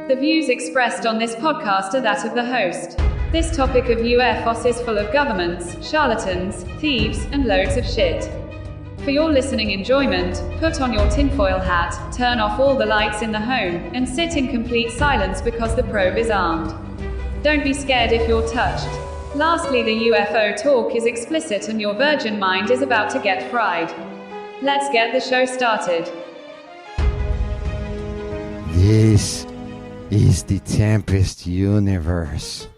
The views expressed on this podcast are that of the host. This topic of UFOs is full of governments, charlatans, thieves, and loads of shit. For your listening enjoyment, put on your tinfoil hat, turn off all the lights in the home, and sit in complete silence because the probe is armed. Don't be scared if you're touched. Lastly, the UFO talk is explicit and your virgin mind is about to get fried. Let's get the show started. This is the Tempest Universe.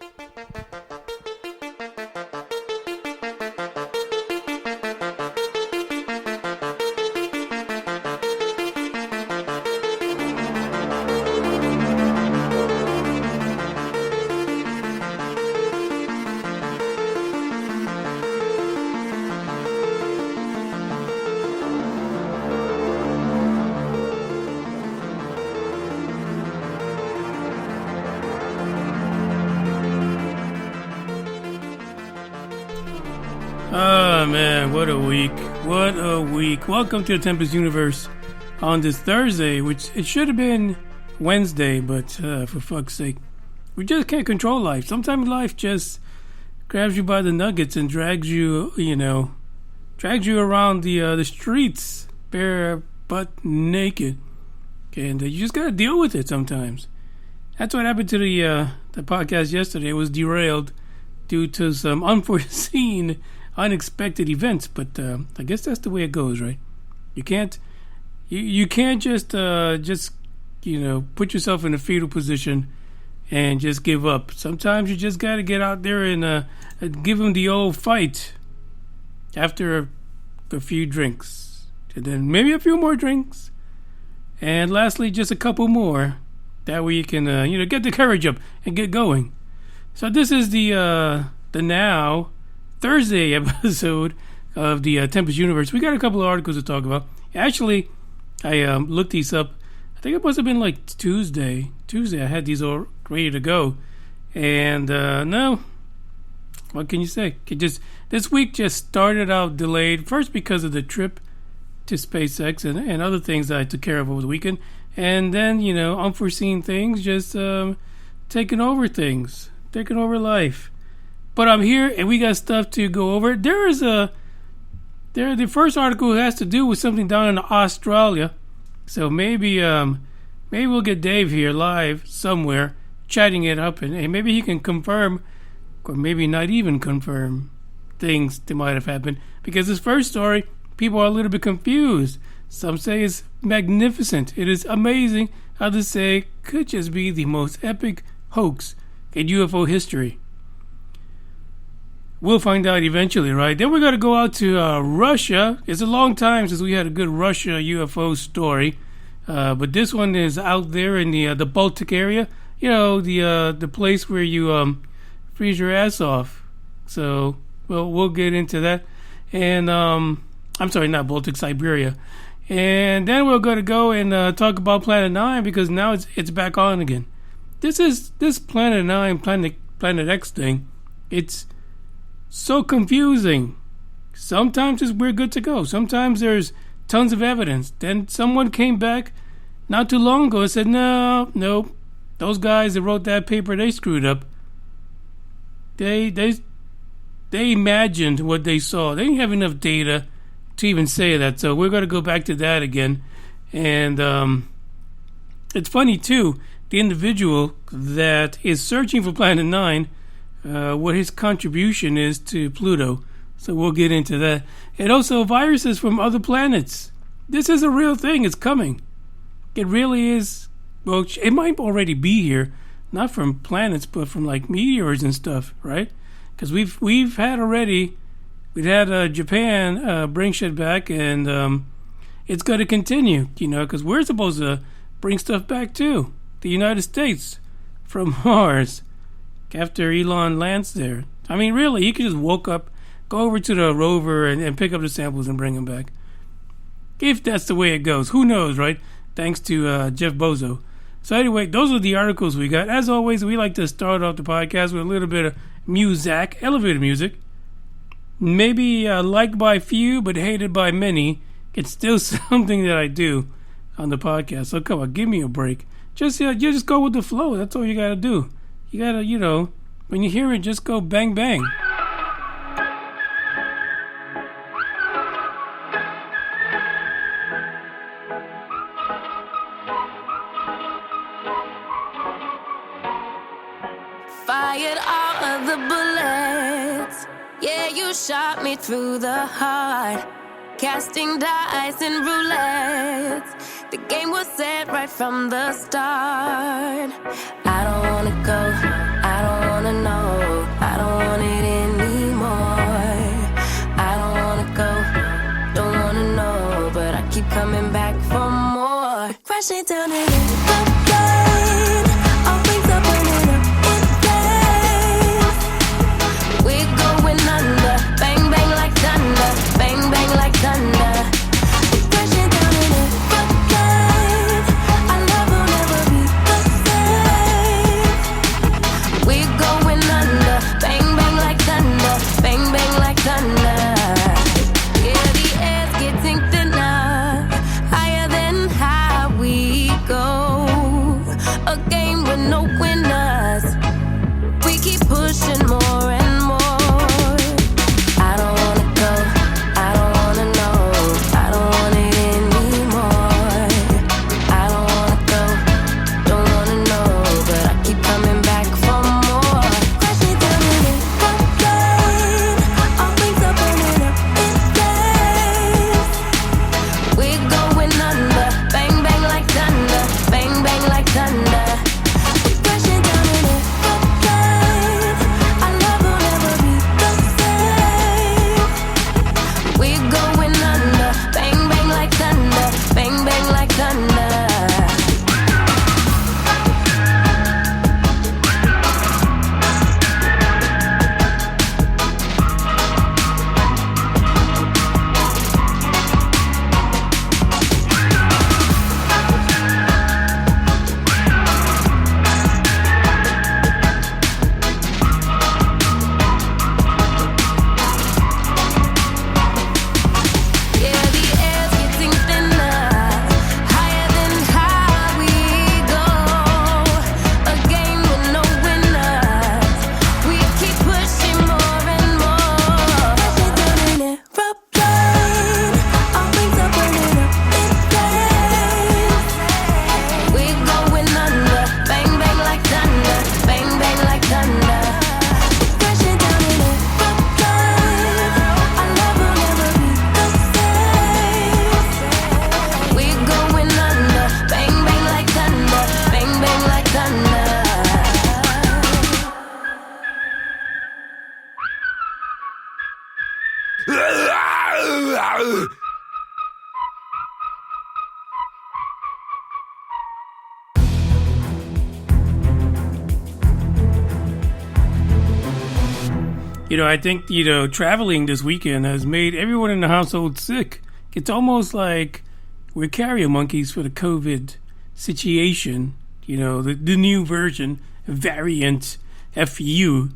Oh man, what a week. What a week. Welcome to the Tempest Universe on this Thursday, which it should have been Wednesday, but for fuck's sake. We just can't control life. Sometimes life just grabs you by the nuggets and drags you around the streets, bare butt naked. And you just gotta deal with it sometimes. That's what happened to the podcast yesterday. It was derailed due to some unforeseen unexpected events, but I guess that's the way it goes, right? You can't just put yourself in a fetal position and just give up. Sometimes you just got to get out there and give them the old fight after a few drinks, and then maybe a few more drinks, and lastly just a couple more. That way you can get the courage up and get going. So this is the now Thursday episode of the Tempest Universe. We got a couple of articles to talk about. Actually, I looked these up. I think it must have been like Tuesday. I had these all ready to go. And no, what can you say? This week just started out delayed. First because of the trip to SpaceX and other things that I took care of over the weekend. And then, unforeseen things just taking over life. But I'm here, and we got stuff to go over. The first article has to do with something down in Australia. So maybe we'll get Dave here live somewhere, chatting it up, and maybe he can confirm, or maybe not even confirm, things that might have happened. Because this first story, people are a little bit confused. Some say it's magnificent. It is amazing. Others say could just be the most epic hoax in UFO history. We'll find out eventually, right? Then we're going to go out to Russia. It's a long time since we had a good Russia UFO story. But this one is out there in the Baltic area. The place where you freeze your ass off. So, we'll get into that. And, I'm sorry, not Baltic, Siberia. And then we're going to go and talk about Planet-9 because now it's back on again. This Planet-9, Planet X thing. It's so confusing. Sometimes we're good to go. Sometimes there's tons of evidence. Then someone came back not too long ago and said, no, those guys that wrote that paper, they screwed up. They imagined what they saw. They didn't have enough data to even say that. So we're going to go back to that again. And it's funny too, the individual that is searching for Planet-9, what his contribution is to Pluto. So we'll get into that. And also viruses from other planets. This is a real thing. It's coming. It really is. Well, it might already be here. Not from planets, but from like meteors and stuff, right? Because we've had Japan bring shit back, and it's going to continue, because we're supposed to bring stuff back too. The United States from Mars. After Elon lands there. I mean, really, he could just woke up, go over to the rover and pick up the samples and bring them back. If that's the way it goes. Who knows, right? Thanks to Jeff Bezos. So anyway, those are the articles we got. As always, we like to start off the podcast with a little bit of music, elevator music. Maybe liked by few, but hated by many. It's still something that I do on the podcast. So come on, give me a break. you just go with the flow. That's all you gotta do. You gotta, when you hear it, just go bang bang. Fired all of the bullets. Yeah, you shot me through the heart. Casting dice and roulette. The game was set right from the start. I don't wanna go, I don't wanna know, I don't want it anymore. I don't wanna go, don't wanna know, but I keep coming back for more. We're crashing down in the plane. All things are burning up in flames. We're going under, bang bang like thunder, bang bang like thunder. We're crashing down in the plane. Our love will never be the same. We're going under, bang bang like thunder, bang bang like thunder. Yeah, the air's getting thinner, higher than high we go. A game with no winners. We keep pushing more and more. I don't wanna go, I don't wanna know, I don't want it anymore. I don't wanna go, don't wanna know, but I keep coming back for more. Crashing down in the plane. All things are burning up in flames. We're going under, bang bang like thunder, bang bang like thunder. We're crashing down in the plane. Our love will never be the same. We're going under, bang bang like thunder, bang bang like thunder. Yeah, the air's getting thinner, higher than high we go. A game with no winners. We keep pushing more and more. Crashing down in an aeroplane. All things are burning up in flames. We're going under, bang bang like thunder, bang bang like thunder. We're crashing down in an aeroplane. Our love will never be the same. We're going under, bang bang like thunder, bang bang like thunder. I think, traveling this weekend has made everyone in the household sick. It's almost like we're carrier monkeys for the COVID situation, the new version, variant, FU.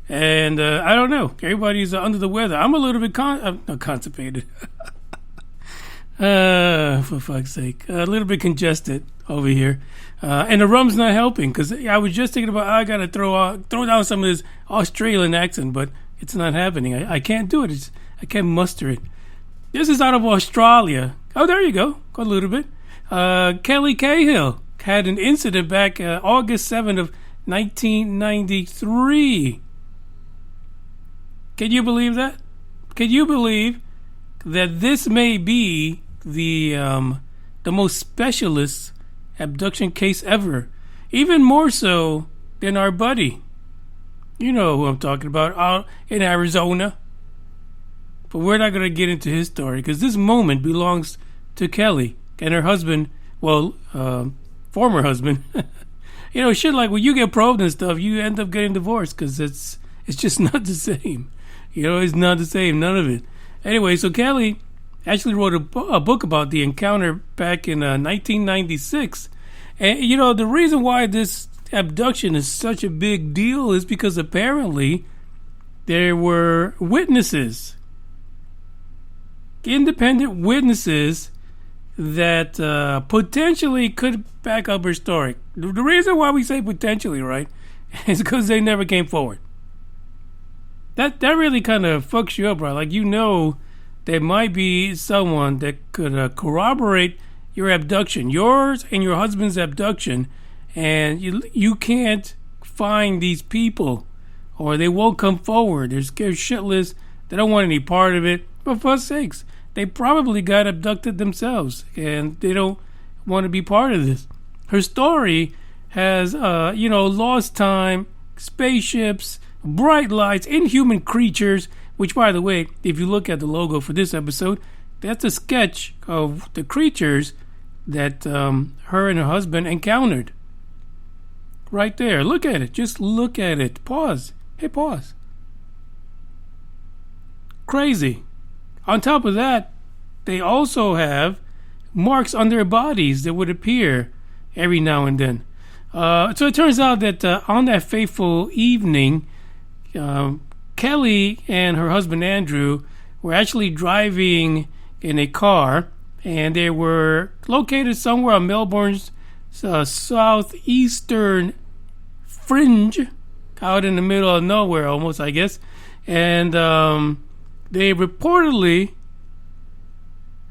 And I don't know. Everybody's under the weather. I'm a little bit constipated. For fuck's sake. A little bit congested over here. And the rum's not helping, because I was just thinking about, I got to throw down some of this Australian accent, but it's not happening. I can't do it. I can't muster it. This is out of Australia. Oh, there you go. Got a little bit. Kelly Cahill had an incident back August 7th of 1993. Can you believe that? Can you believe that this may be the most specialist abduction case ever? Even more so than our buddy. You know who I'm talking about, out in Arizona. But we're not going to get into his story, because this moment belongs to Kelly and her husband, former husband. Shit like when you get probed and stuff, you end up getting divorced, because it's just not the same. It's not the same, none of it. Anyway, so Kelly actually wrote a book about the encounter back in 1996. And, the reason why this abduction is such a big deal is because apparently there were witnesses, independent witnesses, that potentially could back up her story. The reason why we say potentially, right, is because they never came forward. That really kind of fucks you up, right? Like, there might be someone that could corroborate your abduction, yours and your husband's abduction, and you can't find these people, or they won't come forward. They're scared shitless. They don't want any part of it. For fuck's sakes, they probably got abducted themselves, and they don't want to be part of this. Her story has, lost time, spaceships, bright lights, inhuman creatures, which, by the way, if you look at the logo for this episode, that's a sketch of the creatures that her and her husband encountered. Right there. Look at it. Just look at it. Pause. Hey, pause. Crazy. On top of that, they also have marks on their bodies that would appear every now and then. So it turns out that on that fateful evening, Kelly and her husband Andrew were actually driving in a car, and they were located somewhere on Melbourne's southeastern fringe, out in the middle of nowhere almost, I guess. And they reportedly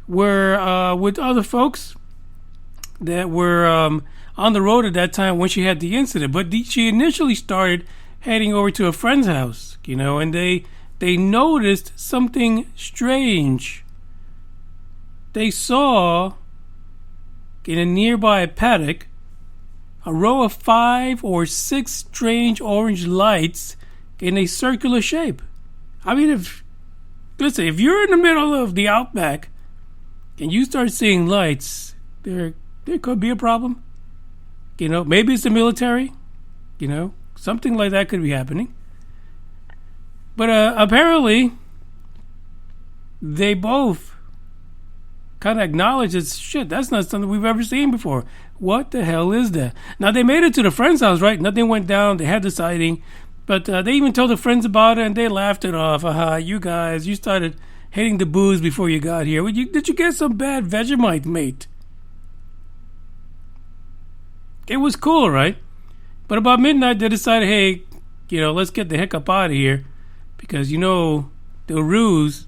were with other folks that were on the road at that time when she had the incident. But she initially started heading over to a friend's house, and they noticed something strange. They saw in a nearby paddock a row of 5 or 6 strange orange lights in a circular shape. I mean, if you're in the middle of the outback and you start seeing lights, there could be a problem. Maybe it's the military. Something like that could be happening. But apparently, they both kind of acknowledge that, shit, that's not something we've ever seen before. What the hell is that? Now, they made it to the friend's house, right? Nothing went down. They had the sighting. But they even told the friends about it, and they laughed it off. You guys, you started hitting the booze before you got here. Did you get some bad Vegemite, mate? It was cool, right? But about midnight, they decided, hey, let's get the heck up out of here. Because, the ruse,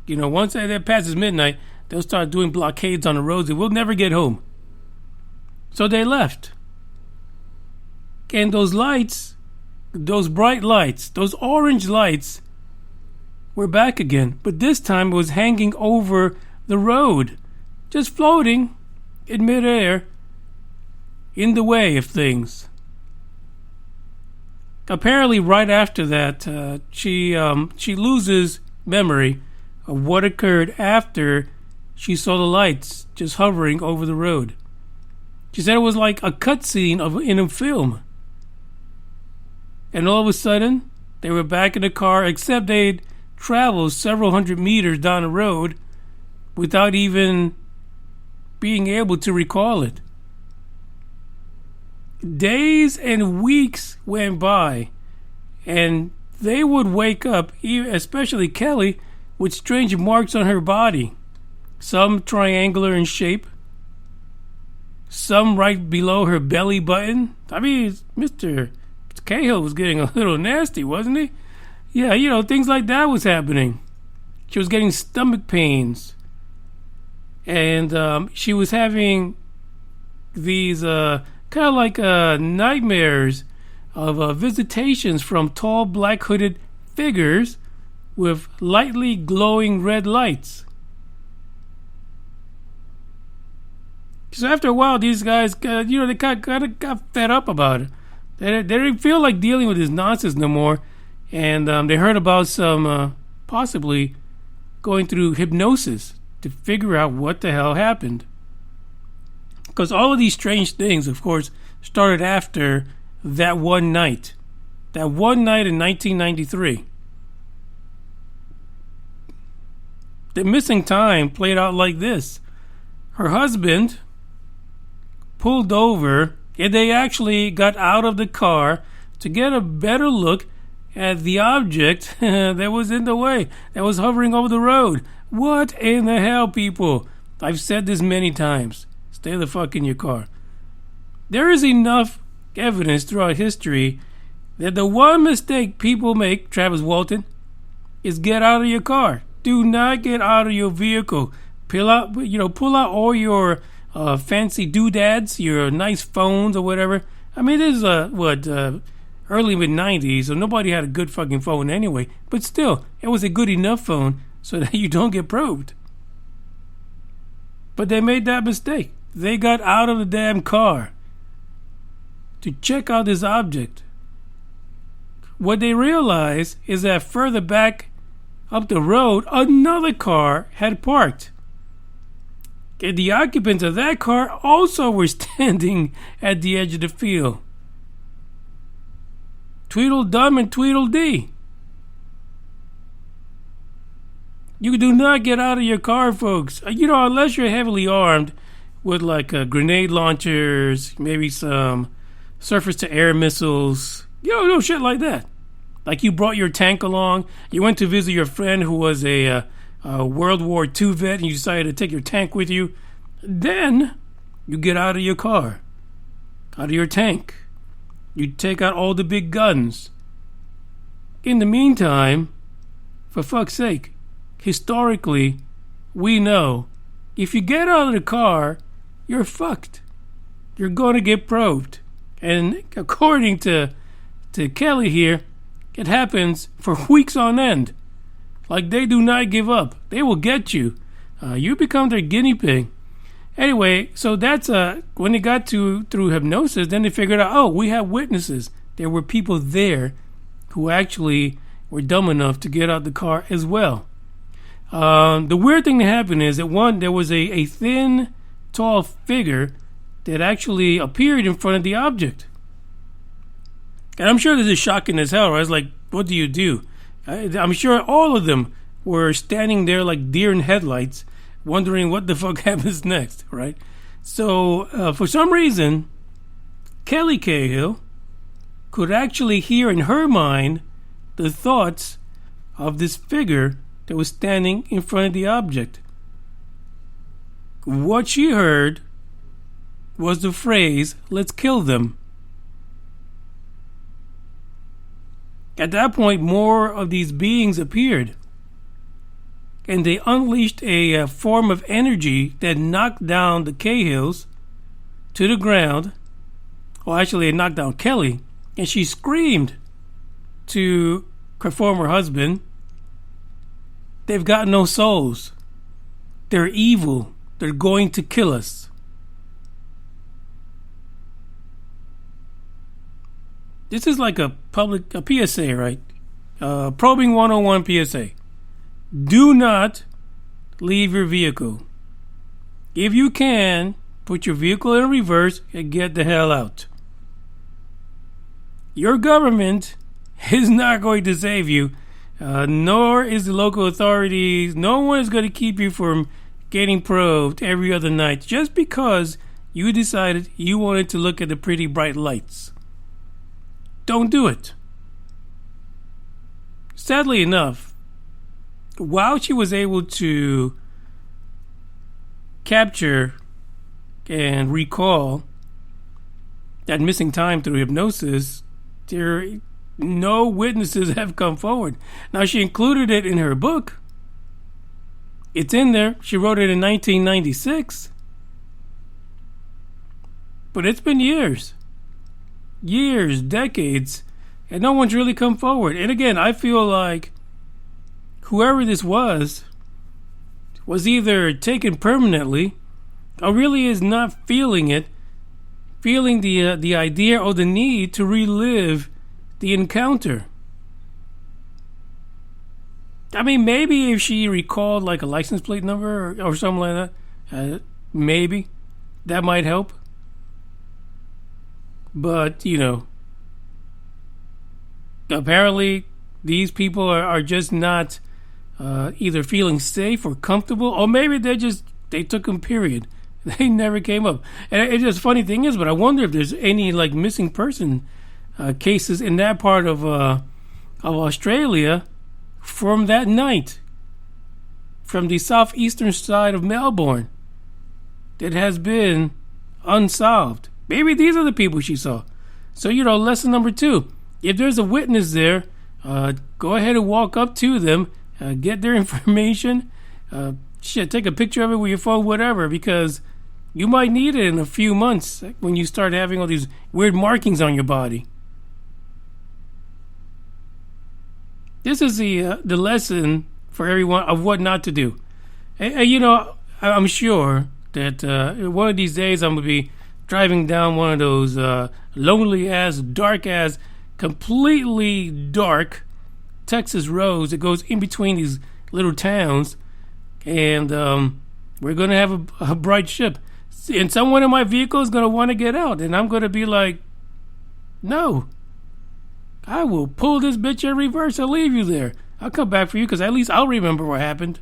once that passes midnight, they'll start doing blockades on the roads and we'll never get home. So they left. And those lights, those bright lights, those orange lights were back again. But this time it was hanging over the road, just floating in midair in the way of things. Apparently, right after that, she loses memory of what occurred after she saw the lights just hovering over the road. She said it was like a cutscene in a film. And all of a sudden, they were back in the car, except they'd traveled several hundred meters down the road without even being able to recall it. Days and weeks went by, and they would wake up, especially Kelly, with strange marks on her body. Some triangular in shape, some right below her belly button. I mean, Mr. Cahill was getting a little nasty, wasn't he? Yeah, things like that was happening. She was getting stomach pains, and she was having these kind of like nightmares of visitations from tall black hooded figures with lightly glowing red lights. So after a while, these guys, they kind of got fed up about it. They didn't feel like dealing with this nonsense no more, and they heard about some possibly going through hypnosis to figure out what the hell happened. Because all of these strange things, of course, started after that one night. That one night in 1993. The missing time played out like this. Her husband pulled over, and they actually got out of the car to get a better look at the object that was in the way, that was hovering over the road. What in the hell, people? I've said this many times. Stay the fuck in your car. There is enough evidence throughout history that the one mistake people make, Travis Walton, is get out of your car. Do not get out of your vehicle. Pull out all your fancy doodads, your nice phones or whatever. I mean, this is early mid-90s, so nobody had a good fucking phone anyway. But still, it was a good enough phone so that you don't get probed. But they made that mistake. They got out of the damn car to check out this object. What they realized is that further back up the road, another car had parked. And the occupants of that car also were standing at the edge of the field. Tweedledum and Tweedledee. You do not get out of your car, folks. Unless you're heavily armed with like grenade launchers, maybe some surface-to-air missiles, shit like that. Like you brought your tank along, you went to visit your friend who was a World War II vet, and you decided to take your tank with you. Then you get out of your car, out of your tank. You take out all the big guns. In the meantime, for fuck's sake, historically, we know if you get out of the car, you're fucked. You're going to get probed. And according to Kelly here, it happens for weeks on end. Like, they do not give up. They will get you. You become their guinea pig. Anyway, so that's when they got through hypnosis, then they figured out, we have witnesses. There were people there who actually were dumb enough to get out the car as well. The weird thing that happened is that there was a thin, tall figure that actually appeared in front of the object. And I'm sure this is shocking as hell, right? It's like, what do you do? I'm sure all of them were standing there like deer in headlights, wondering what the fuck happens next, right? So, for some reason, Kelly Cahill could actually hear in her mind the thoughts of this figure that was standing in front of the object. What she heard was the phrase, "Let's kill them." At that point, more of these beings appeared, and they unleashed a form of energy that knocked down the Cahills to the ground. Well, actually, it knocked down Kelly, and she screamed to her former husband, "They've got no souls. They're evil. They're going to kill us." This is like a PSA, right? Probing 101 PSA. Do not leave your vehicle. If you can, put your vehicle in reverse and get the hell out. Your government is not going to save you, nor is the local authorities. No one is going to keep you from getting probed every other night just because you decided you wanted to look at the pretty bright lights. Don't do it. Sadly enough, while she was able to capture and recall that missing time through hypnosis, no witnesses have come forward. Now, she included it in her book. It's in there. She wrote it in 1996. But it's been years, decades, and no one's really come forward. And again, I feel like whoever this was either taken permanently or really is not feeling the idea or the need to relive the encounter. I mean, maybe if she recalled like a license plate number or something like that, maybe that might help. But, apparently these people are just not either feeling safe or comfortable, or maybe they took them, period. They never came up. And it's just funny thing is, but I wonder if there's any like missing person cases in that part of Australia from that night, from the southeastern side of Melbourne. that has been unsolved. Maybe these are the people she saw. So, lesson number 2. If there's a witness there, go ahead and walk up to them, get their information. Take a picture of it with your phone, whatever, because you might need it in a few months when you start having all these weird markings on your body. This is the lesson for everyone of what not to do. I'm sure that one of these days I'm going to be driving down one of those lonely-ass, dark-ass, completely dark Texas roads that goes in between these little towns, and we're going to have a bright ship. And someone in my vehicle is going to want to get out, and I'm going to be like, no. I will pull this bitch in reverse and leave you there. I'll come back for you because at least I'll remember what happened.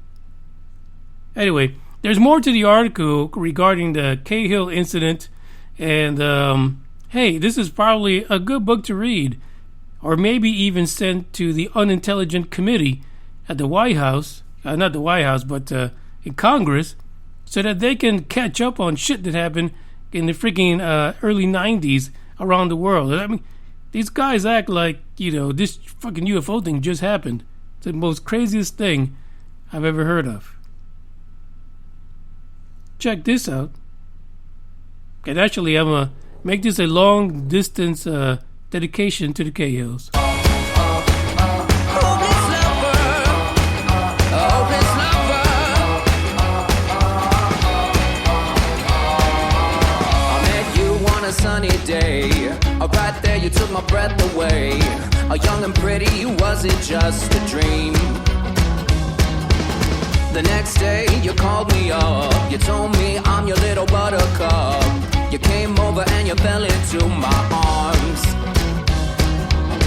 Anyway, there's more to the article regarding the Cahill incident. And, hey, this is probably a good book to read. Or maybe even sent to the unintelligent committee at the White House. Not the White House, but in Congress. So that they can catch up on shit that happened in the freaking early 90s around the world. I mean, these guys act like, this fucking UFO thing just happened. It's the most craziest thing I've ever heard of. Check this out. And actually, I'm going to make this a long distance dedication to the Cahills. Sunny day, right there you took my breath away. Young and pretty, was it just a dream? The next day you called me up, you told me I'm your little buttercup. You came over and you fell into my arms.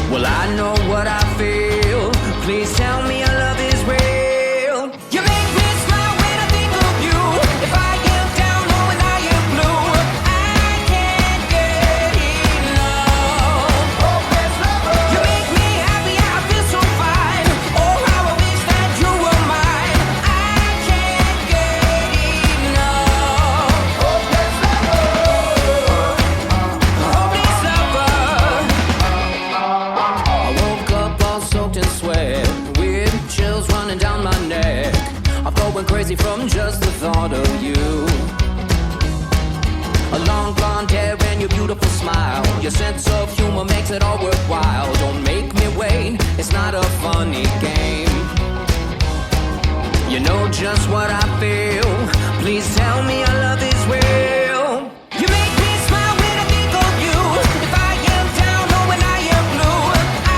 Well, I know what I feel. Please tell me your love is real. You make me smile when I think of you. If I am down or when I am blue, I can't get enough. You make me happy, I feel so fine. Oh, how I wish that you were mine. I can't get enough. Hopeless lover. I woke up all soaked in sweat, with chills running down my neck. I'm going crazy from just the thought of you. A long blonde hair and your beautiful smile. Your sense of humor makes it all worthwhile. Don't make me wait, it's not a funny game. You know just what I feel. Please tell me your love is real. You make me smile when I think of you. If I am down or when I am blue, I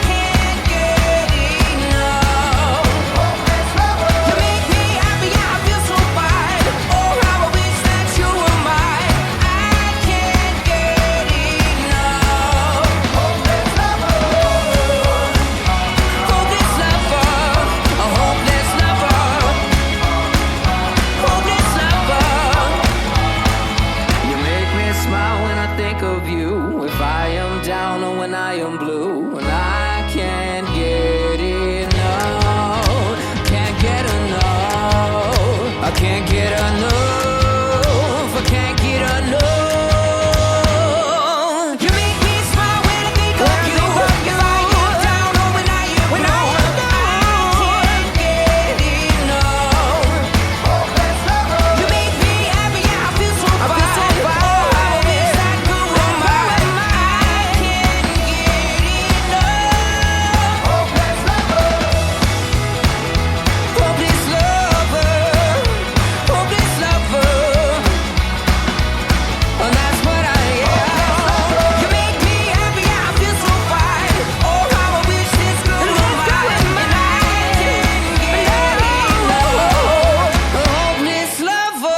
can't get enough. You make me happy, I feel so fine. Oh, how I wish that you were mine. I can't get enough. Hopeless lover. Hopeless lover. A hopeless lover. Hopeless lover. You make me smile when I think of you. If I am down or when I am blue, and I can't get enough. Can't get enough. I can't get enough. I can't get enough. You make me smile when I think of you. If I am down or when I am blue, I can't get enough. You make me happy, I feel so fine. Oh, how I wish that you were mine. I can't get enough. Hopeless lover. Hopeless lover. Hopeless lover. And that's what I am. You make me happy, I feel so fine. Oh, how I wish this girl were mine. And I can't get enough. Hopeless lover.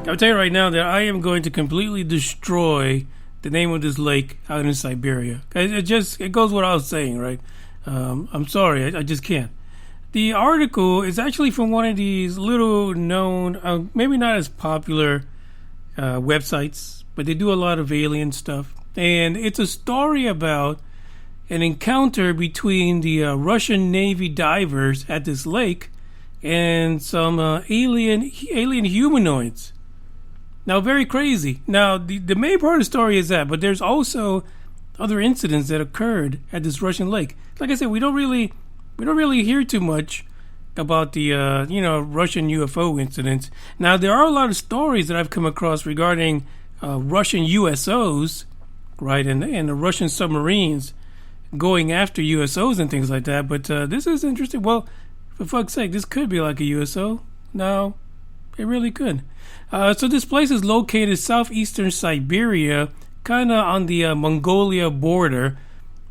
I'll tell you right now that I am going to completely destroy the name of this lake out in Siberia. It goes what I was saying, right? I'm sorry, I just can't. the article is actually from one of these little known, maybe not as popular websites, but they do a lot of alien stuff. And it's a story about an encounter between the Russian Navy divers at this lake and some alien humanoids. Now, very crazy. Now, the main part of the story is that, but there's also other incidents that occurred at this Russian lake. Like I said, we don't really hear too much about the Russian UFO incidents. Now, there are a lot of stories that I've come across regarding Russian USOs, right, and the Russian submarines going after USOs and things like that. But this is interesting. Well, for fuck's sake, this could be like a USO. No, it really could. So this place is located southeastern Siberia, kind of on the Mongolia border.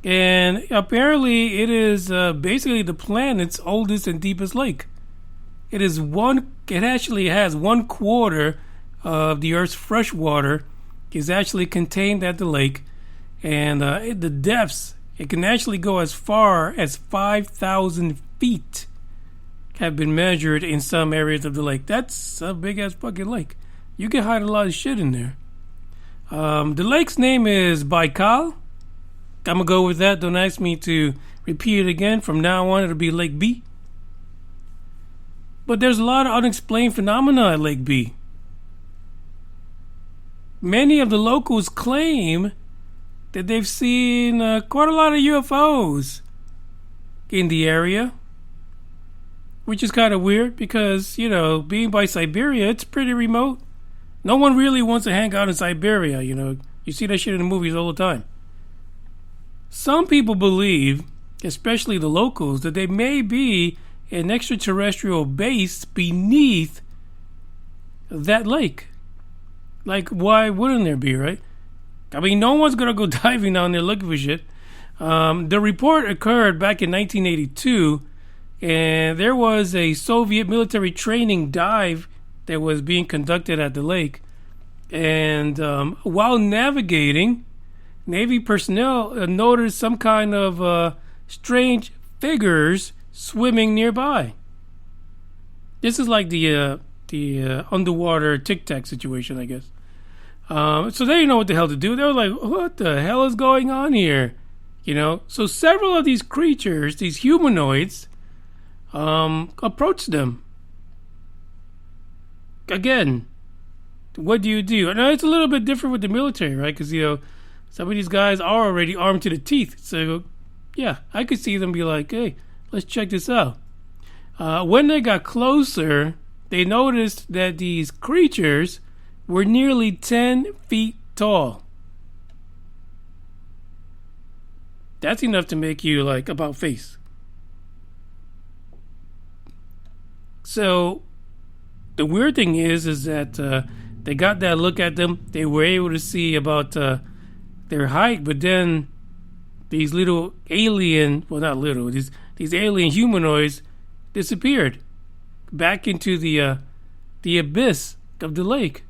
And apparently it is basically the planet's oldest and deepest lake. It actually has 1/4 of the Earth's fresh water is actually contained at the lake. And the depths, it can actually go as far as 5,000 feet have been measured in some areas of the lake. That's a big-ass fucking lake. You can hide a lot of shit in there. The lake's name is Baikal. I'm going to go with that. Don't ask me to repeat it again. From now on, it'll be Lake B. But there's a lot of unexplained phenomena at Lake B. Many of the locals claim that they've seen quite a lot of UFOs in the area, which is kind of weird because, being by Siberia, it's pretty remote. No one really wants to hang out in Siberia, You see that shit in the movies all the time. Some people believe, especially the locals, that there may be an extraterrestrial base beneath that lake. Like, why wouldn't there be, right? I mean, no one's going to go diving down there looking for shit. The report occurred back in 1982, and there was a Soviet military training dive that was being conducted at the lake. And while navigating, Navy personnel noticed some kind of strange figures swimming nearby. This is like the underwater tic-tac situation, I guess. So they didn't know what the hell to do. They were like, what the hell is going on here? So several of these creatures, these humanoids, approached them. Again, what do you do? Now, it's a little bit different with the military, right? Because, some of these guys are already armed to the teeth. So, yeah, I could see them be like, hey, let's check this out. When they got closer, they noticed that these creatures were nearly 10 feet tall. That's enough to make you, like, about face. So, the weird thing is that they got that look at them. They were able to see about their height, but then these little alien, well, not little, these alien humanoids disappeared back into the abyss of the lake.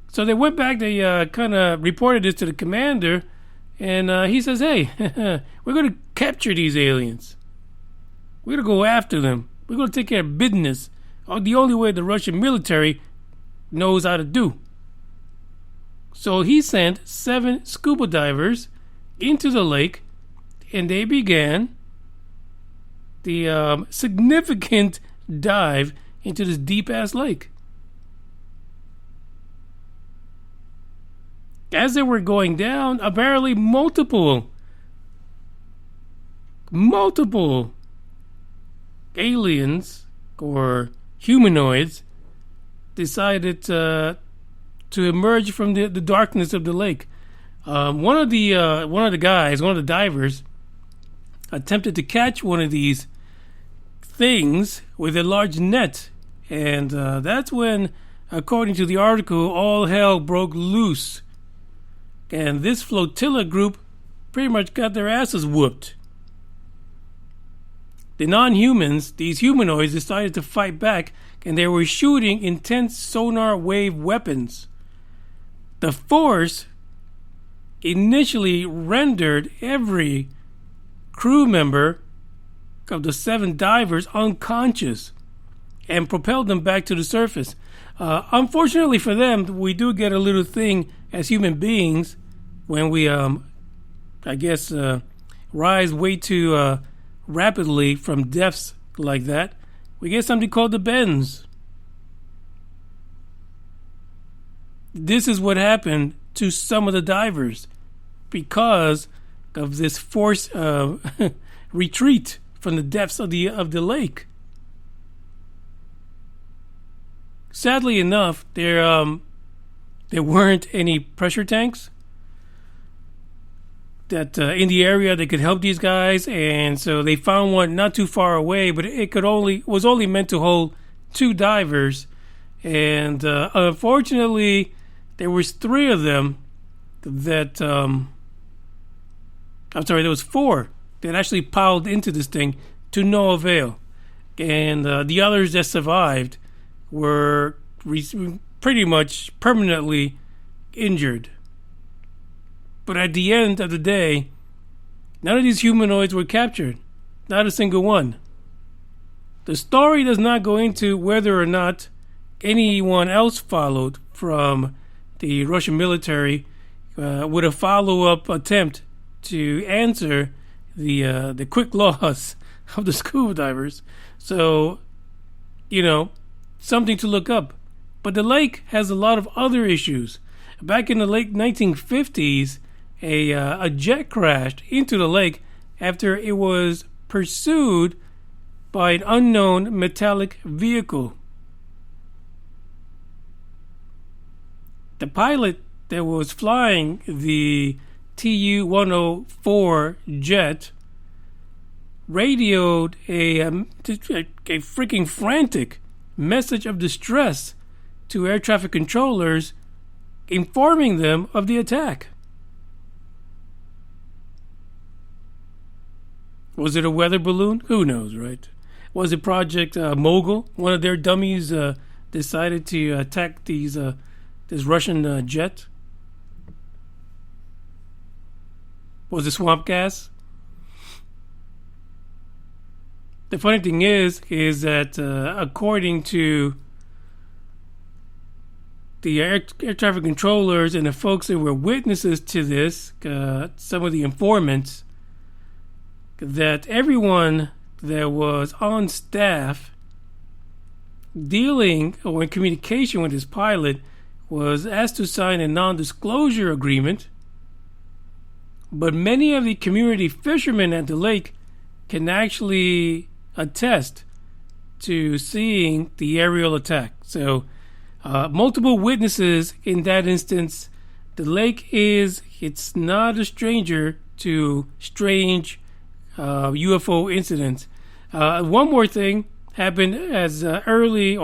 So they went back, they kind of reported this to the commander, and he says, hey, we're going to capture these aliens. We're going to go after them. We're going to take care of business. The only way the Russian military knows how to do. So he sent 7 scuba divers into the lake, and they began the significant dive into this deep-ass lake. As they were going down, apparently multiple aliens or humanoids decided to emerge from the darkness of the lake. One of the divers, attempted to catch one of these things with a large net, and that's when, according to the article, all hell broke loose, and this flotilla group pretty much got their asses whooped. The non-humans, these humanoids, decided to fight back, and they were shooting intense sonar wave weapons. The force initially rendered every crew member of the 7 divers unconscious and propelled them back to the surface. Unfortunately for them, we do get a little thing as human beings when we, rise way too rapidly from depths like that. We get something called the bends. This is what happened to some of the divers because of this forced retreat from the depths of the lake. Sadly enough, there weren't any pressure tanks that in the area that could help these guys, and so they found one not too far away, but it was only meant to hold 2 divers, and unfortunately, there was 3 of them that there was 4 that actually piled into this thing to no avail, and the others that survived were pretty much permanently injured. But at the end of the day, none of these humanoids were captured. Not a single one. The story does not go into whether or not anyone else followed from the Russian military with a follow-up attempt to answer the quick loss of the scuba divers. So, something to look up. But the lake has a lot of other issues. Back in the late 1950s, a jet crashed into the lake after it was pursued by an unknown metallic vehicle. The pilot that was flying the Tu-104 jet radioed a freaking frantic message of distress to air traffic controllers, informing them of the attack. Was it a weather balloon? Who knows, right? Was it Project Mogul? One of their dummies decided to attack this Russian jet? Was it swamp gas? The funny thing is that according to the air traffic controllers and the folks that were witnesses to this, some of the informants, that everyone that was on staff dealing or in communication with this pilot was asked to sign a non-disclosure agreement, but many of the community fishermen at the lake can actually attest to seeing the aerial attack. So multiple witnesses in that instance. The lake it's not a stranger to strange UFO incidents. One more thing happened as early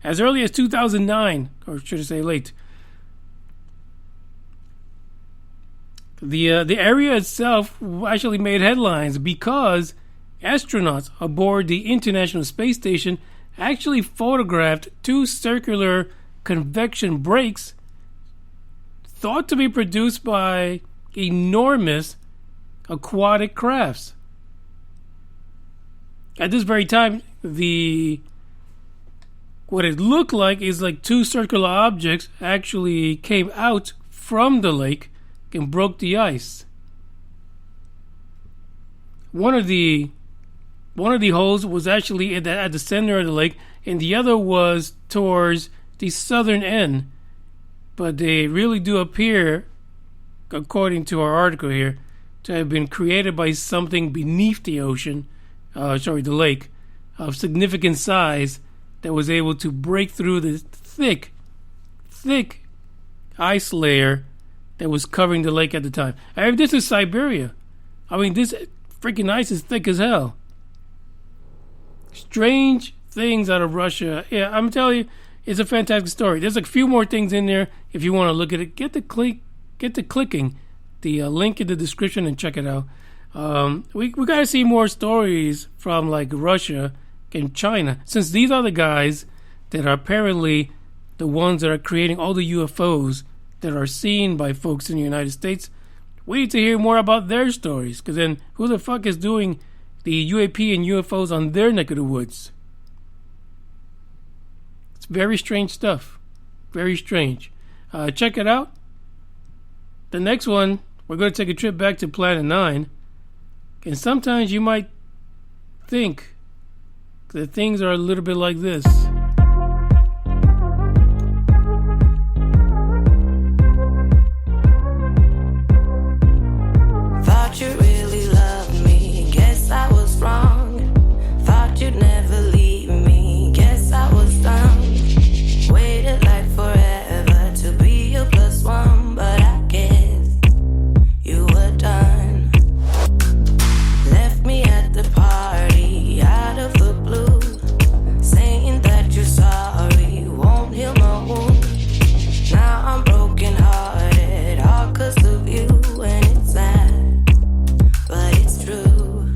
as 2009, or should I say late. The area itself actually made headlines because astronauts aboard the International Space Station actually photographed 2 circular convection breaks thought to be produced by enormous aquatic crafts. At this very time, what it looked like is like 2 circular objects actually came out from the lake and broke the ice. One of the holes was actually at the center of the lake, and the other was towards the southern end. But they really do appear, according to our article here, to have been created by something beneath the ocean, the lake, of significant size that was able to break through the thick ice layer that was covering the lake at the time. I mean, this is Siberia. I mean, this freaking ice is thick as hell. Strange things out of Russia. Yeah, I'm telling you, it's a fantastic story. There's a few more things in there if you want to look at it. Get to clicking the link in the description and check it out. We got to see more stories from like Russia and China, since these are the guys that are apparently the ones that are creating all the UFOs that are seen by folks in the United States. We need to hear more about their stories, because then who the fuck is doing the UAP and UFOs on their neck of the woods. It's very strange stuff. Very strange. Check it out. The next one, we're going to take a trip back to Planet-9. And sometimes you might think that things are a little bit like this. Thought you really loved me, guess I was wrong. Thought you'd never leave me, guess I was dumb. Waited like forever to be your plus one, but I guess you were done. Left me at the party, out of the blue, saying that you're sorry, won't heal my wound. Now I'm broken hearted, all 'cause of you, and it's sad, but it's true.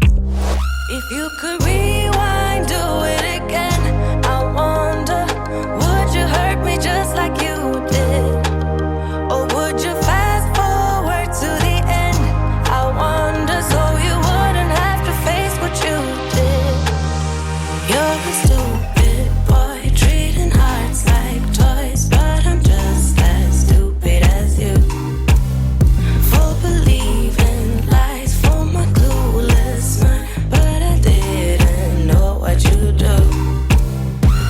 If you could rewind, do it again, I wonder, would you hurt me just like you did? Or would you fast forward to the end? I wonder, so you wouldn't have to face what you did. You're a stupid boy, treating hearts like toys, but I'm just as stupid as you. Full believing lies for my clueless mind, but I didn't know what you do.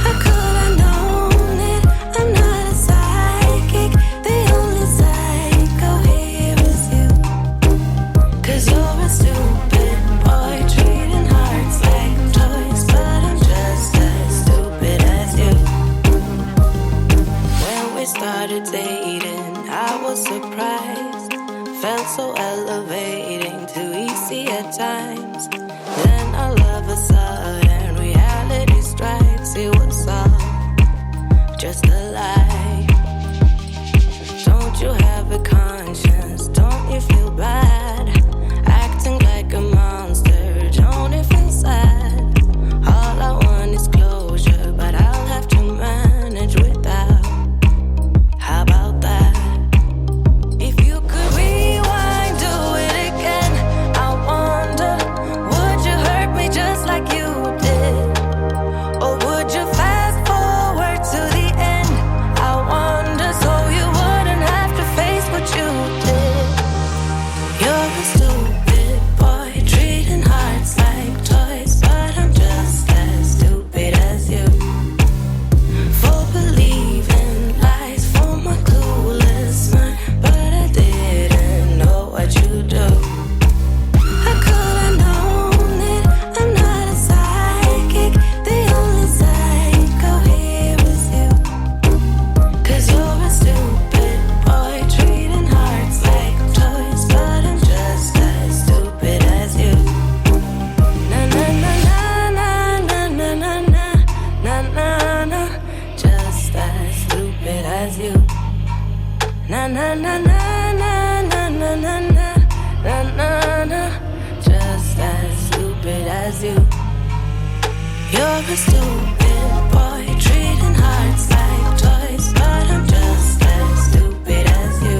How could I known it? I'm not a psychic, the only psycho here is you. 'Cause you're a stupid boy, treating hearts like toys, but I'm just as stupid as you. When we started dating, I was surprised. Felt so elevating, too easy at times. Then all of a sudden, reality strikes. It was all just a lie. Don't you have a conscience? Don't you feel bad? Acting like a monster, don't you feel sad? All I want is closure, but I'll have to manage without. How about that? If you could rewind, do it again, I wonder, would you hurt me just like you did? Or would you fast forward to the end? I wonder, so you wouldn't have to face what you did. You're a stupid boy, treating hearts like toys, but I'm just as stupid as you. Full believing lies for my clueless mind, but I didn't know what you do. How could I known it? I'm not a psychic, the only psycho here is you. 'Cause you're a stupid boy, treating hearts like toys, but I'm just as stupid as you. Na na na na na na na na na na, just as stupid as you. Na na na na na na na na na na na, just as stupid as you. You're a stupid boy, treating hearts like toys, but I'm just as stupid as you.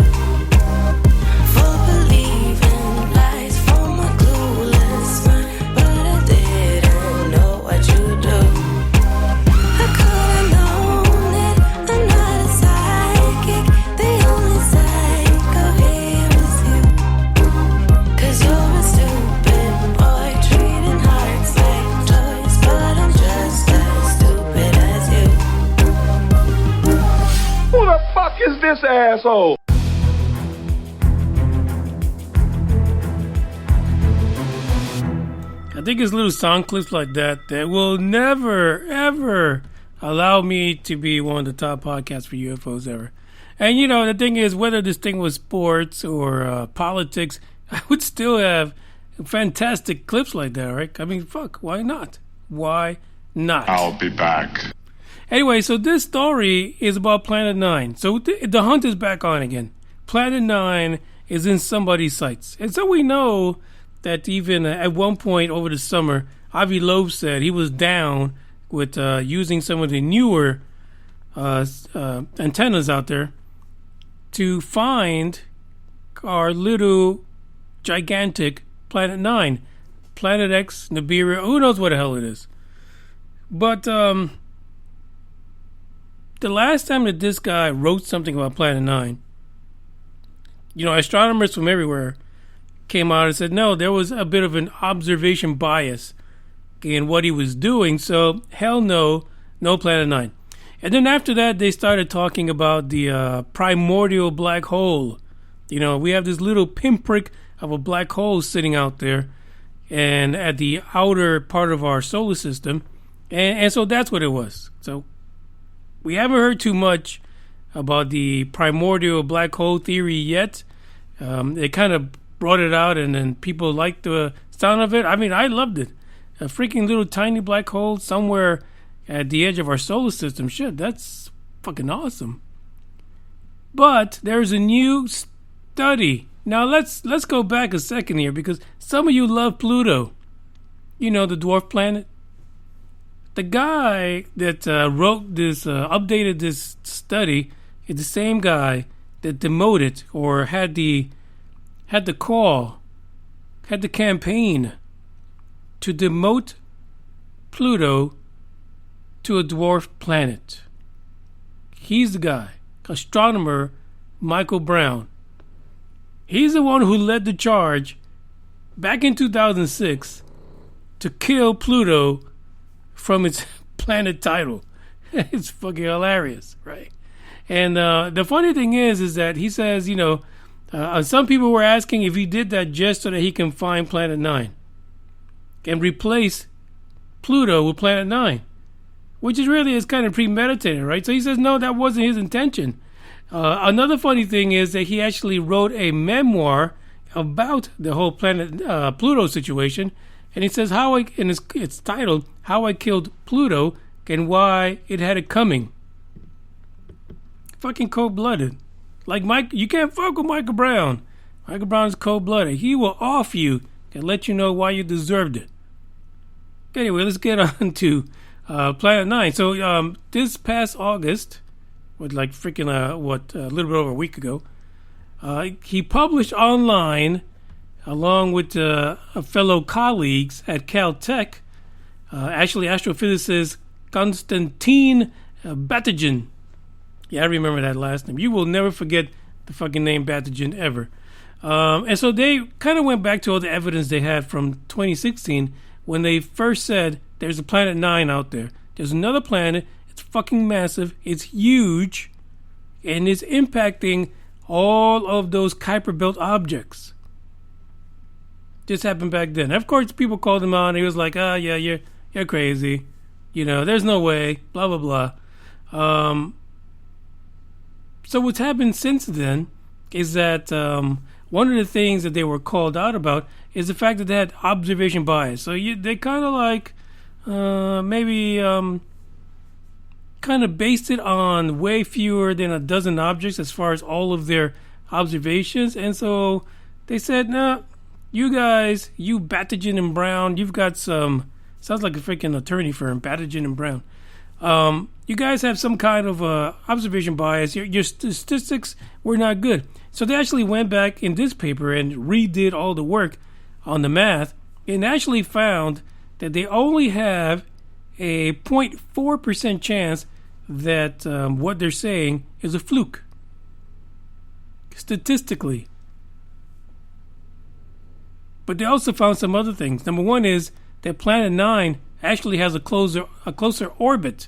Full believing lies for my clueless mind, but I didn't know what you do. How could I known it? I'm not a psychic, the only psycho here is you. 'Cause you're a stupid boy, treating hearts like toys, but I'm just as stupid as you. Who the fuck is this asshole? I think it's little sound clips like that that will never, ever allow me to be one of the top podcasts for UFOs ever. And, you know, the thing is, whether this thing was sports or politics, I would still have fantastic clips like that, right? I mean, fuck, why not? Why not? I'll be back. Anyway, so this story is about Planet-9. So the hunt is back on again. Planet-9 is in somebody's sights. And so we know that even at one point over the summer, Avi Loeb said he was down with using some of the newer antennas out there to find our little gigantic Planet-9. Planet X, Nibiru, who knows what the hell it is. But the last time that this guy wrote something about Planet-9, astronomers from everywhere came out and said, no, there was a bit of an observation bias in what he was doing, so hell no Planet-9. And then after that, they started talking about the primordial black hole. We have this little pinprick of a black hole sitting out there and at the outer part of our solar system. And so that's what it was. So we haven't heard too much about the primordial black hole theory yet. They kind of brought it out, and then people liked the sound of it. I mean, I loved it. A freaking little tiny black hole somewhere at the edge of our solar system. Shit, that's fucking awesome. But there's a new study. Now let's go back a second here, because some of you love Pluto. The dwarf planet. The guy that wrote this, updated this study, is the same guy that demoted or had the campaign to demote Pluto to a dwarf planet. He's the guy, astronomer Michael Brown. He's the one who led the charge back in 2006 to kill Pluto from its planet title. It's fucking hilarious, right? And the funny thing is that he says, some people were asking if he did that just so that he can find Planet-9 and replace Pluto with Planet-9, which is kind of premeditated, right? So he says, no, that wasn't his intention. Another funny thing is that he actually wrote a memoir about the whole Pluto situation, and he says it's titled "How I Killed Pluto and Why It Had It Coming." Fucking cold-blooded. Like Mike, you can't fuck with Michael Brown. Michael Brown is cold-blooded. He will off you and let you know why you deserved it. Anyway, let's get on to Planet-9. So this past August, a little bit over a week ago, he published online, along with fellow colleagues at Caltech, astrophysicist Konstantin Batygin. Yeah, I remember that last name. You will never forget the fucking name Batygin ever. And so they kind of went back to all the evidence they had from 2016 when they first said there's a Planet-9 out there. There's another planet. It's fucking massive. It's huge. And it's impacting all of those Kuiper Belt objects. This happened back then. Of course, people called him out, and he was like, yeah, you're crazy. There's no way. Blah, blah, blah. So what's happened since then is that one of the things that they were called out about is the fact that they had observation bias. So they kind of maybe kind of based it on way fewer than a dozen objects as far as all of their observations. And so they said, nah, you guys, you Batygin and Brown, you've got some, sounds like a freaking attorney firm, Batygin and Brown. You guys have some kind of observation bias. Your statistics were not good. So they actually went back in this paper and redid all the work on the math and actually found that they only have a 0.4% chance that what they're saying is a fluke. Statistically. But they also found some other things. Number one is that Planet-9 actually has a closer orbit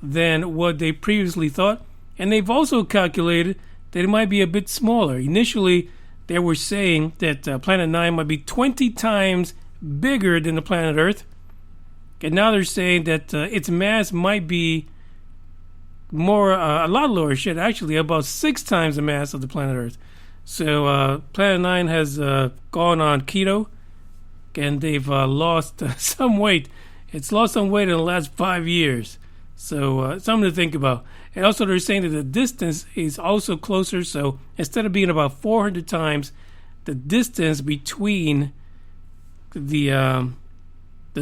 than what they previously thought. And they've also calculated that it might be a bit smaller. Initially, they were saying that Planet-9 might be 20 times bigger than the planet Earth. And now they're saying that its mass might be a lot lower. Shit, actually, about 6 times the mass of the planet Earth. So Planet-9 has gone on keto, and they've lost some weight. It's lost some weight in the last 5 years. So something to think about. And also they're saying that the distance is also closer. So instead of being about 400 times the distance between the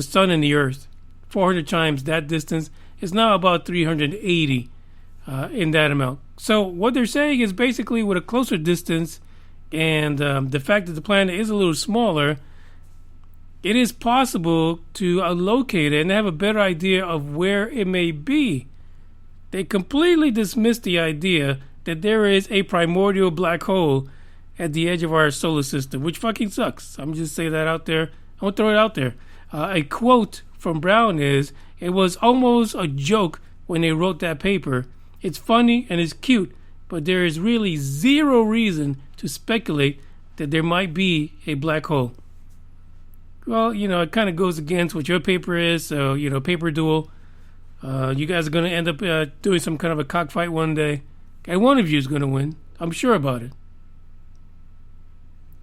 sun and the Earth, 400 times that distance is now about 380 in that amount. So what they're saying is basically with a closer distance and the fact that the planet is a little smaller, it is possible to locate it and have a better idea of where it may be. They completely dismiss the idea that there is a primordial black hole at the edge of our solar system, which fucking sucks. I'm just saying that out there. I'm going to throw it out there. A quote from Brown is, "It was almost a joke when they wrote that paper. It's funny and it's cute, but there is really zero reason to speculate that there might be a black hole." Well, it kind of goes against what your paper is. So, paper duel. You guys are going to end up doing some kind of a cockfight one day. And one of you is going to win. I'm sure about it.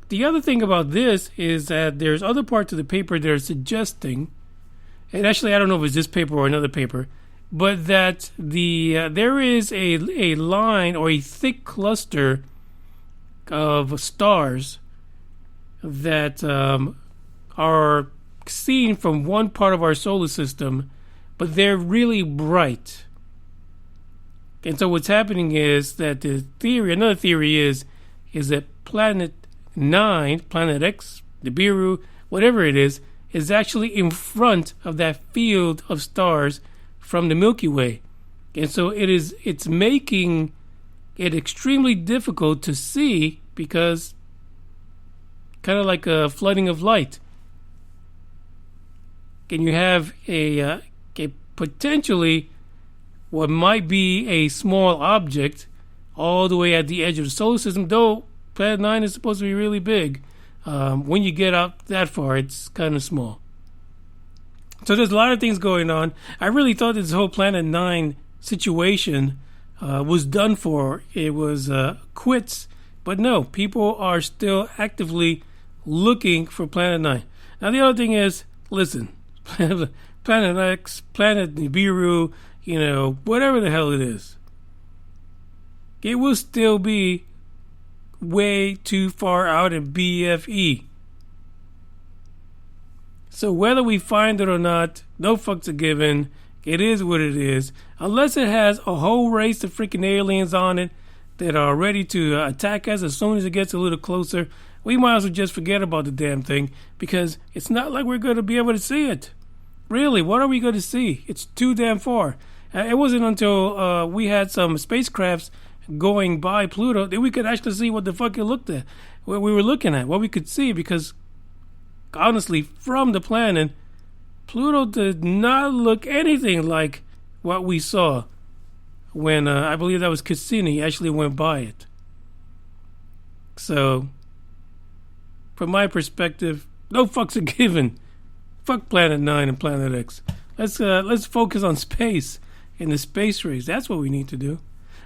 The other thing about this is that there's other parts of the paper that are suggesting, and actually I don't know if it's this paper or another paper, but that there is a line or a thick cluster of stars that are seen from one part of our solar system, but they're really bright. And so what's happening is that another theory is that Planet-9, Planet X, Nibiru, whatever it is actually in front of that field of stars from the Milky Way. And so it's making it extremely difficult to see, because kind of like a flooding of light. And you have a potentially what might be a small object all the way at the edge of the solar system, though Planet-9 is supposed to be really big. When you get out that far, it's kind of small. So there's a lot of things going on. I really thought this whole Planet-9 situation was done for. It was quits. But no, people are still actively looking for Planet-9. Now the other thing is, listen, Planet X, Planet Nibiru, whatever the hell it is, it will still be way too far out in BFE. So whether we find it or not, no fucks are given. It is what it is. Unless it has a whole race of freaking aliens on it that are ready to attack us as soon as it gets a little closer, we might as well just forget about the damn thing, because it's not like we're going to be able to see it. Really, what are we going to see? It's too damn far. It wasn't until we had some spacecrafts going by Pluto that we could actually see what the fuck it looked at, what we were looking at, what we could see, because honestly, from the planet, Pluto did not look anything like what we saw when I believe that was Cassini actually went by it. So, from my perspective, no fucks are given. Fuck Planet-9 and Planet X. Let's focus on space and the space race. That's what we need to do.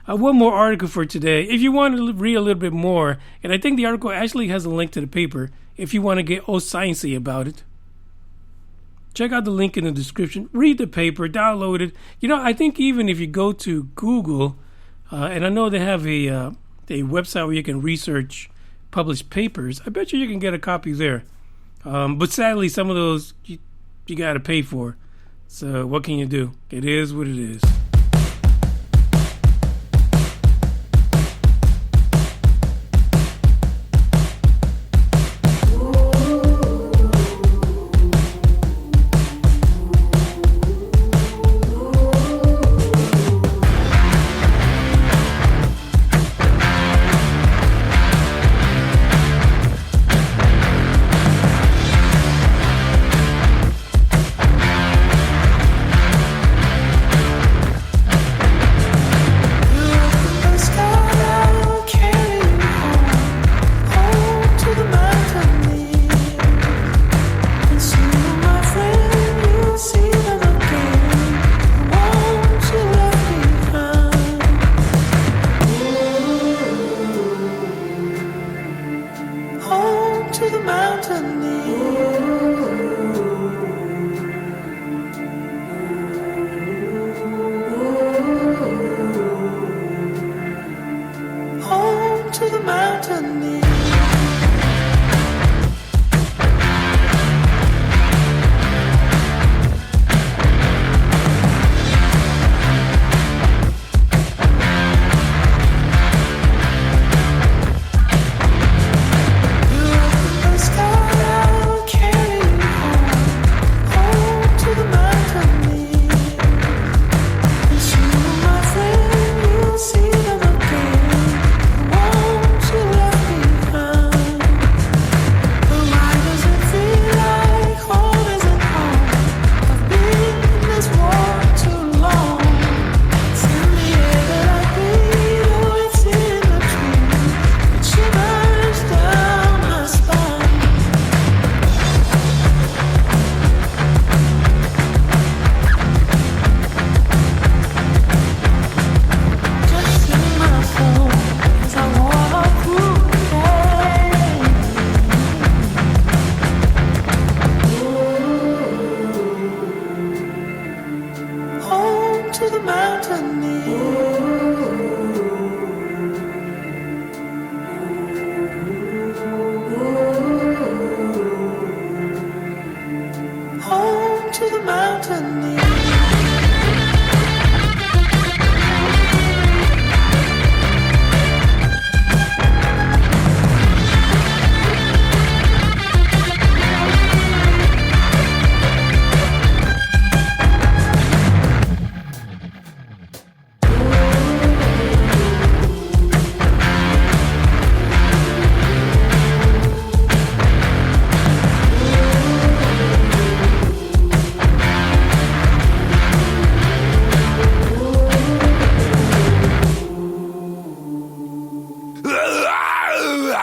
One more article for today. If you want to read a little bit more, and I think the article actually has a link to the paper if you want to get all sciencey about it. Check out the link in the description. Read the paper, download it. I think even if you go to Google, and I know they have a website where you can research published papers, I bet you can get a copy there. But sadly, some of those you got to pay for. So what can you do? It is what it is.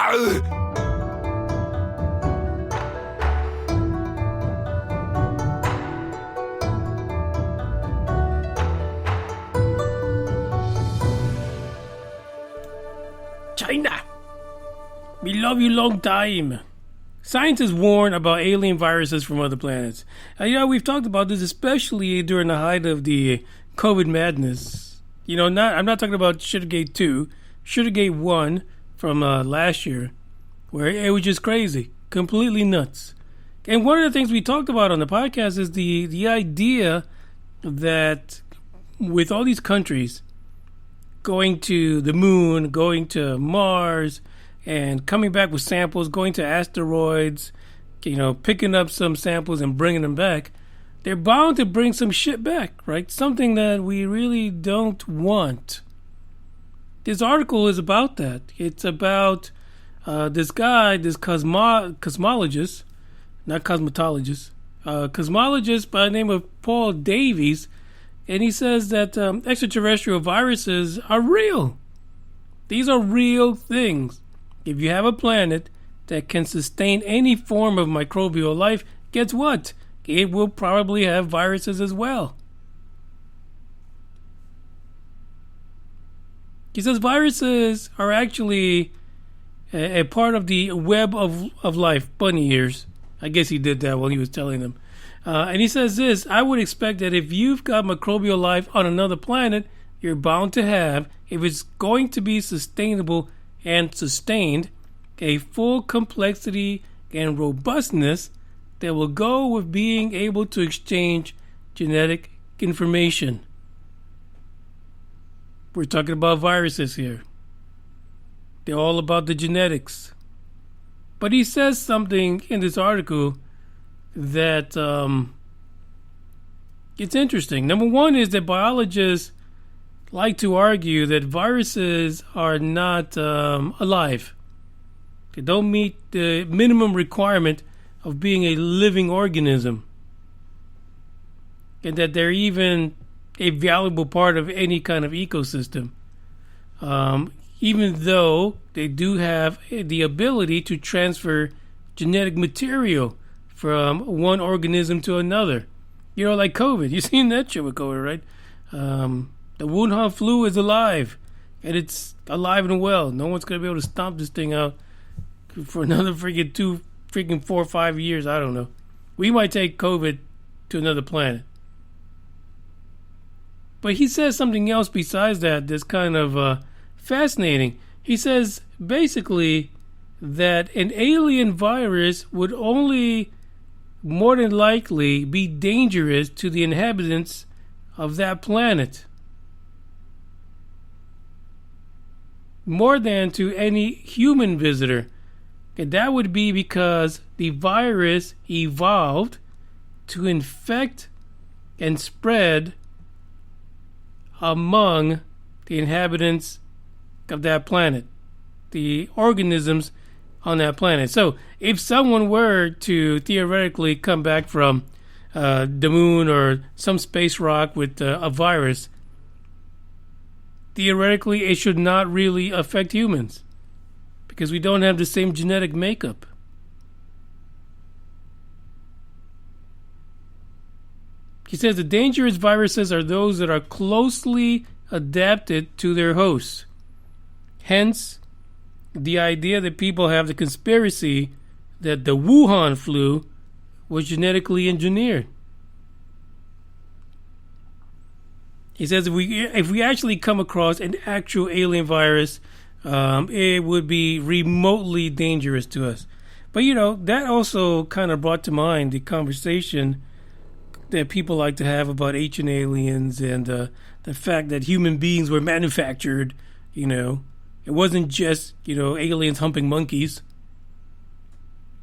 China, we love you long time. Scientists warn about alien viruses from other planets. We've talked about this, especially during the height of the COVID madness. I'm not talking about Shittergate 2, Shittergate 1 from last year, where it was just crazy, completely nuts. And one of the things we talked about on the podcast is the idea that with all these countries going to the moon, going to Mars, and coming back with samples, going to asteroids, picking up some samples and bringing them back, they're bound to bring some shit back, right? Something that we really don't want. This article is about that. It's about this guy, this cosmologist, not cosmetologist, cosmologist by the name of Paul Davies, and he says that extraterrestrial viruses are real. These are real things. If you have a planet that can sustain any form of microbial life, guess what? It will probably have viruses as well. He says viruses are actually a part of the web of life, bunny ears. I guess he did that while he was telling them. And he says this, I would expect that if you've got microbial life on another planet, you're bound to have, if it's going to be sustainable and sustained, a full complexity and robustness that will go with being able to exchange genetic information. We're talking about viruses here. They're all about the genetics. But he says something in this article that it's interesting. Number one is that biologists like to argue that viruses are not alive. They don't meet the minimum requirement of being a living organism, and that they're even a valuable part of any kind of ecosystem, even though they do have the ability to transfer genetic material from one organism to another. Like COVID. You've seen that shit with COVID, right? The Wuhan flu is alive, and it's alive and well. No one's going to be able to stomp this thing out for another freaking 4 or 5 years. I don't know. We might take COVID to another planet. But he says something else besides that that's kind of fascinating. He says basically that an alien virus would only more than likely be dangerous to the inhabitants of that planet, more than to any human visitor. And that would be because the virus evolved to infect and spread among the inhabitants of that planet, the organisms on that planet. So if someone were to theoretically come back from the moon or some space rock with a virus, theoretically it should not really affect humans because we don't have the same genetic makeup. He says the dangerous viruses are those that are closely adapted to their hosts. Hence, the idea that people have the conspiracy that the Wuhan flu was genetically engineered. He says if we actually come across an actual alien virus, it would be remotely dangerous to us. But that also kind of brought to mind the conversation that people like to have about ancient aliens and the fact that human beings were manufactured. It wasn't just aliens humping monkeys.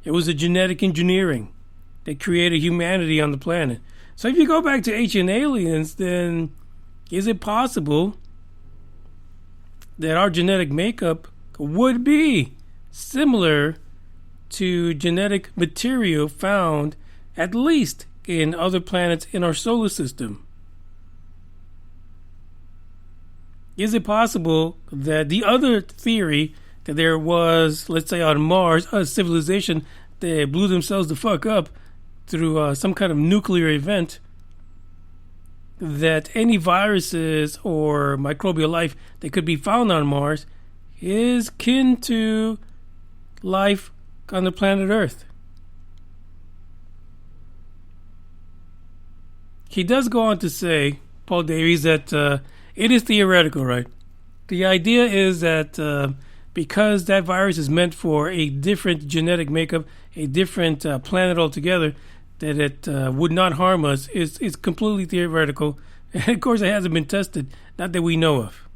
It was a genetic engineering that created humanity on the planet. So if you go back to ancient aliens, then is it possible that our genetic makeup would be similar to genetic material found at least in other planets in our solar system? Is it possible that the other theory that there was, let's say on Mars, a civilization that blew themselves the fuck up through some kind of nuclear event, that any viruses or microbial life that could be found on Mars is kin to life on the planet Earth. He does go on to say, Paul Davies, that it is theoretical, right? The idea is that because that virus is meant for a different genetic makeup, a different planet altogether, that it would not harm us is completely theoretical. And of course, it hasn't been tested, not that we know of.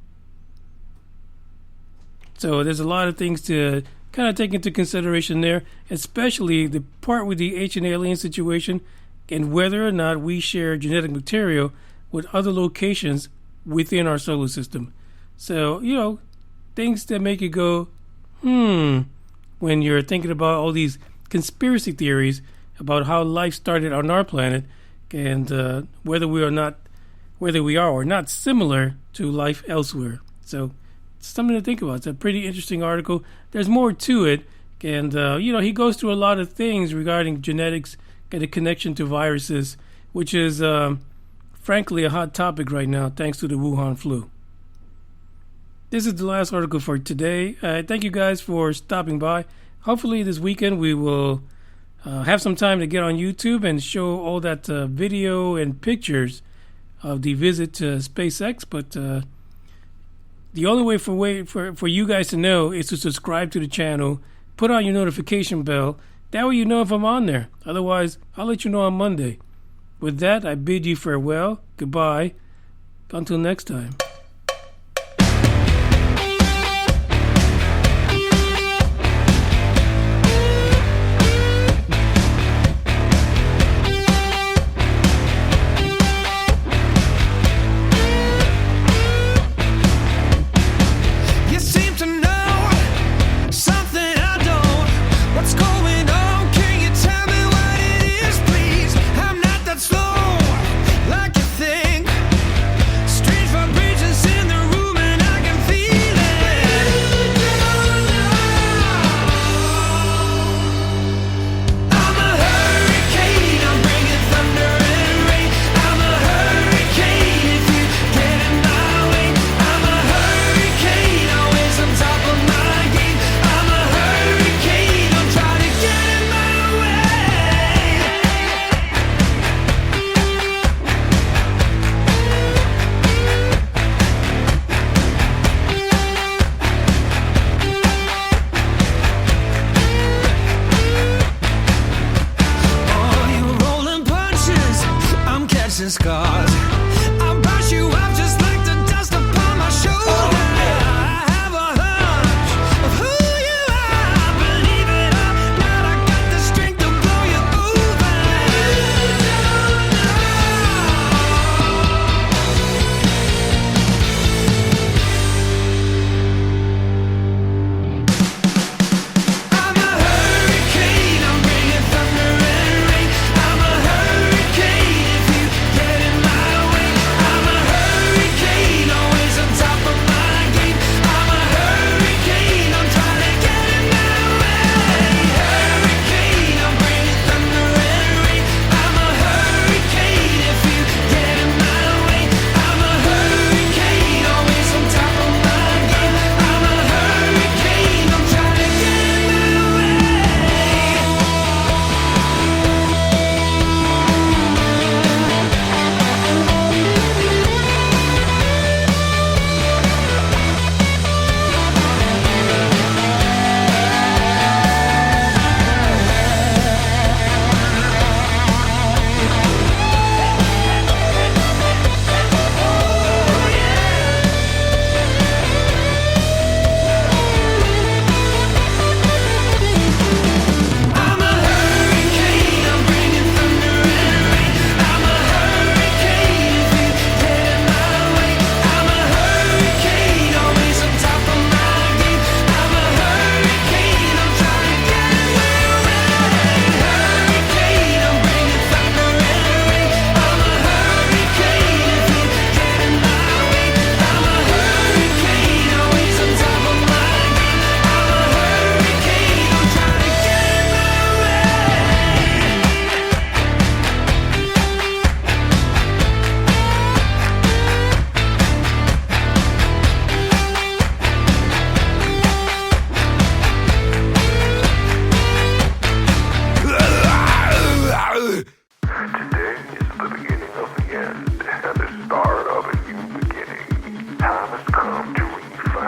So there's a lot of things to kind of take into consideration there, especially the part with the ancient alien situation and whether or not we share genetic material with other locations within our solar system. So, you know, things that make you go, when you're thinking about all these conspiracy theories about how life started on our planet and whether we are or not similar to life elsewhere. So it's something to think about. It's a pretty interesting article. There's more to it. And, he goes through a lot of things regarding genetics and a connection to viruses, which is, frankly, a hot topic right now, thanks to the Wuhan flu. This is the last article for today. Thank you guys for stopping by. Hopefully this weekend we will have some time to get on YouTube and show all that video and pictures of the visit to SpaceX. But the only way for you guys to know is to subscribe to the channel, put on your notification bell. That way you know if I'm on there. Otherwise, I'll let you know on Monday. With that, I bid you farewell. Goodbye. Until next time. Strange vibrations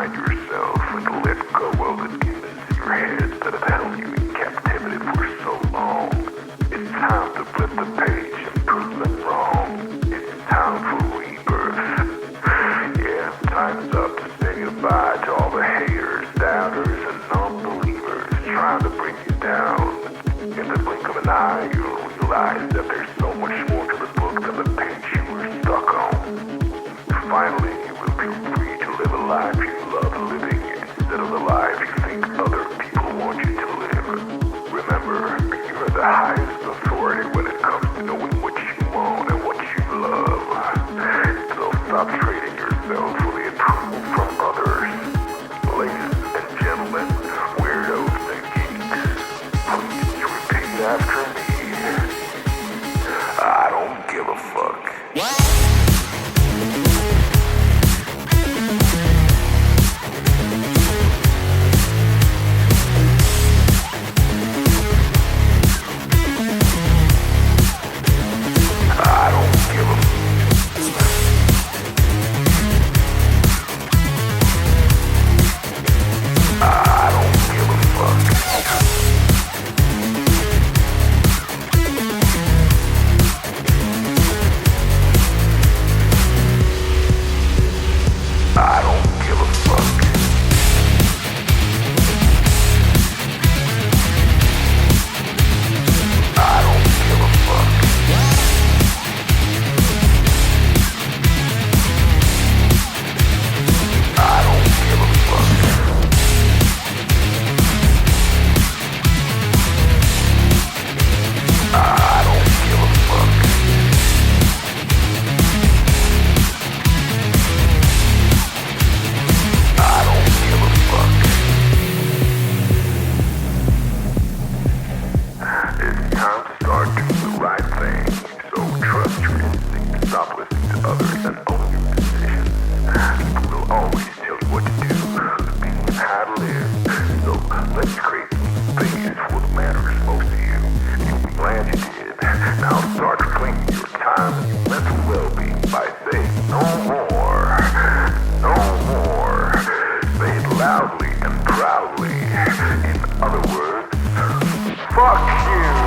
find yourself and let go of the demons in your head that have held you in captivity for so long. It's time to flip the page and prove them wrong. It's time for rebirth. Yeah, time's up to say goodbye to all the haters, doubters, and non-believers trying to bring you down. In the blink of an eye, you'll realize that there's so much more to the book than the page you were stuck on. Finally, you will be free to live a life you love living instead of the life you think other people want you to live. Remember, you're the highest authority when it comes to knowing what you want and what you love. So stop trading yourself for the approval from others. Ladies and gentlemen, weirdos and geeks, please repeat after me. I don't give a fuck. Loudly and proudly. In other words, fuck you!